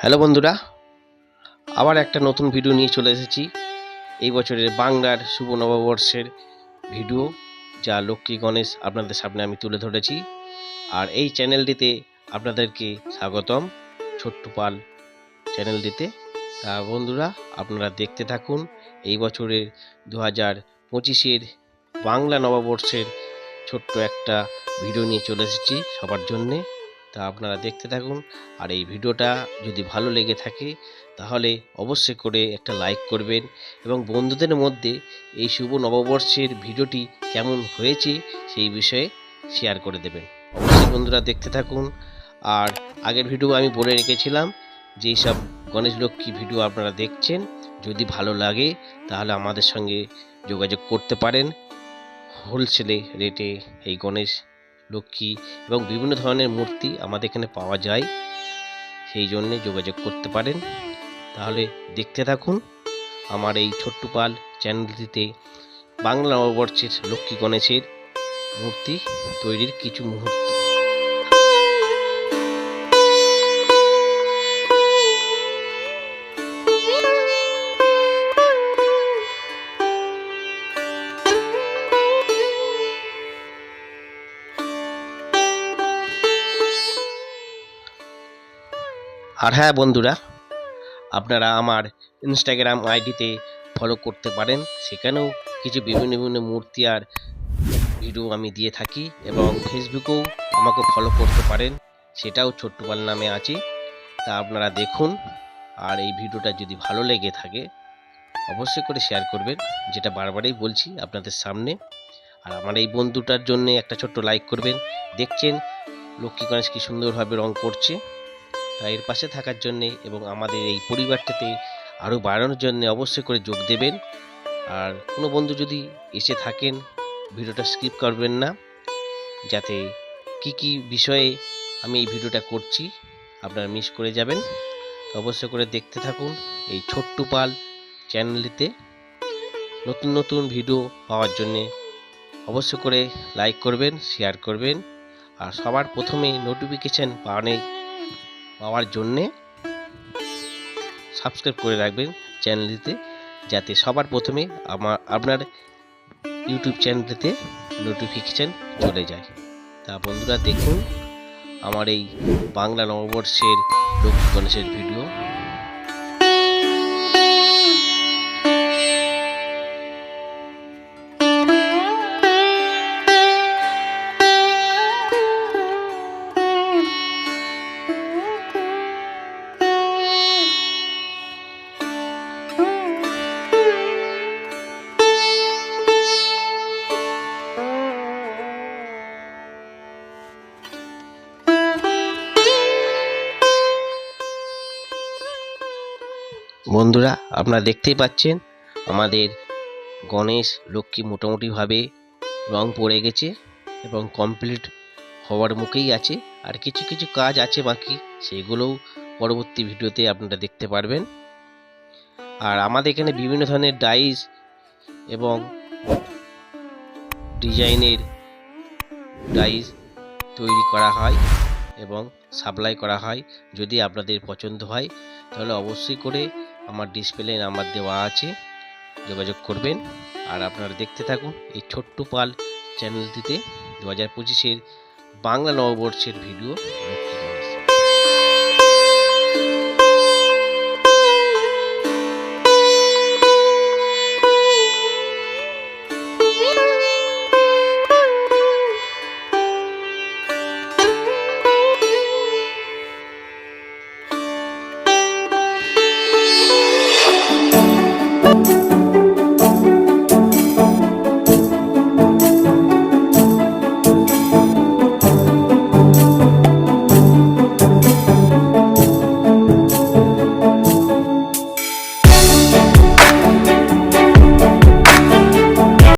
Hello বন্ধুরা, আবার একটা নতুন ভিডিও নিয়ে চলে এসেছি। এই বছরের বাংলার শুভ নববর্ষের ভিডিও, যা লক্ষ্মী গণেশ আপনাদের সামনে আমি তুলে ধরেছি। আর এই চ্যানেলটিতে আপনাদেরকে স্বাগতম, ছোট্টু পাল চ্যানেলটিতে। তা বন্ধুরা, আপনারা দেখতে থাকুন। এই বছরের 2025-এর বাংলা নববর্ষের ছোট্ট একটা ভিডিও নিয়ে চলে এসেছি সবার জন্যে। তা আপনারা দেখতে থাকুন। আর এই ভিডিওটা যদি ভালো লেগে থাকে তাহলে অবশ্যই করে একটা লাইক করবেন এবং বন্ধুদের মধ্যে এই শুভ নববর্ষের ভিডিওটি কেমন হয়েছে সেই বিষয়ে শেয়ার করে দেবেন। অবশ্যই বন্ধুরা দেখতে থাকুন। আর আগের ভিডিও আমি বলে রেখেছিলাম যেই সব গণেশ লক্ষ্মী ভিডিও আপনারা দেখছেন, যদি ভালো লাগে তাহলে আমাদের সঙ্গে যোগাযোগ করতে পারেন। হোলসেলে রেটে এই গণেশ লক্ষ্মী এবং বিভিন্ন ধরনের মূর্তি আমাদের এখানে পাওয়া যায়, সেই জন্যে যোগাযোগ করতে পারেন। তাহলে দেখতে থাকুন আমার এই ছোট্টু পাল চ্যানেলটিতে বাংলা নববর্ষের লক্ষ্মী গণেশের মূর্তি তৈরির কিছু মুহূর্ত। আর হ্যাঁ বন্ধুরা, আপনারা আমার ইনস্টাগ্রাম আইডিতে ফলো করতে পারেন। সেখানেও কিছু বিভিন্ন মূর্তি আর ভিডিও আমি দিয়ে থাকি, এবং ফেসবুকেও আমাকে ফলো করতে পারেন, সেটাও ছোট্টু পাল নামে আছে। তা আপনারা দেখুন। আর এই ভিডিওটা যদি ভালো লেগে থাকে অবশ্যই করে শেয়ার করবেন, যেটা বারবারই বলছি আপনাদের সামনে। আর আমার এই বন্ধুটার জন্য একটা ছোট্ট লাইক করবেন। দেখছেন লক্ষ্মী গণেশ কি সুন্দরভাবে রং করছে। তাই এর পাশে থাকার জন্যে এবং আমাদের এই পরিবারটাতে আরও বাড়ানোর জন্য অবশ্যই করে যোগ দেবেন। আর কোনো বন্ধু যদি এসে থাকেন, ভিডিওটা স্কিপ করবেন না, যাতে কি বিষয়ে আমি এই ভিডিওটা করছি আপনারা মিস করে যাবেন। তো অবশ্যই করে দেখতে থাকুন এই ছোট্টু পাল চ্যানেলটিতে। নতুন ভিডিও পাওয়ার জন্যে অবশ্যই করে লাইক করবেন, শেয়ার করবেন। আর সবার প্রথমে নোটিফিকেশান পাওয়ার জন্যে সাবস্ক্রাইব করে রাখবেন চ্যানেলটিতে, যাতে সবার প্রথমে আপনার ইউটিউব চ্যানেলটিতে নোটিফিকেশান চলে যায়। তা বন্ধুরা দেখুন আমার এই বাংলা নববর্ষের লক্ষ্মী গণেশের ভিডিও। বন্ধুরা আপনারা দেখতেই পাচ্ছেন আমাদের গণেশ লক্ষ্মী মোটামুটিভাবে রং পড়ে গেছে এবং কমপ্লিট হওয়ার মুখেই আছে। আর কিছু কাজ আছে বাকি, সেগুলোও পরবর্তী ভিডিওতে আপনারা দেখতে পারবেন। আর আমাদের এখানে বিভিন্ন ধরনের ডাইস এবং ডিজাইনের ডাইস তৈরি করা হয় এবং সাপ্লাই করা হয়। যদি আপনাদের পছন্দ হয় তাহলে অবশ্যই করে আমার ডিসপ্লে নাম্বার দেওয়া আছে, যোগাযোগ করবেন। আর আপনারা দেখতে থাকুন এই ছোট্টু পাল চ্যানেলটিতে 2025-এর বাংলা নববর্ষের ভিডিও।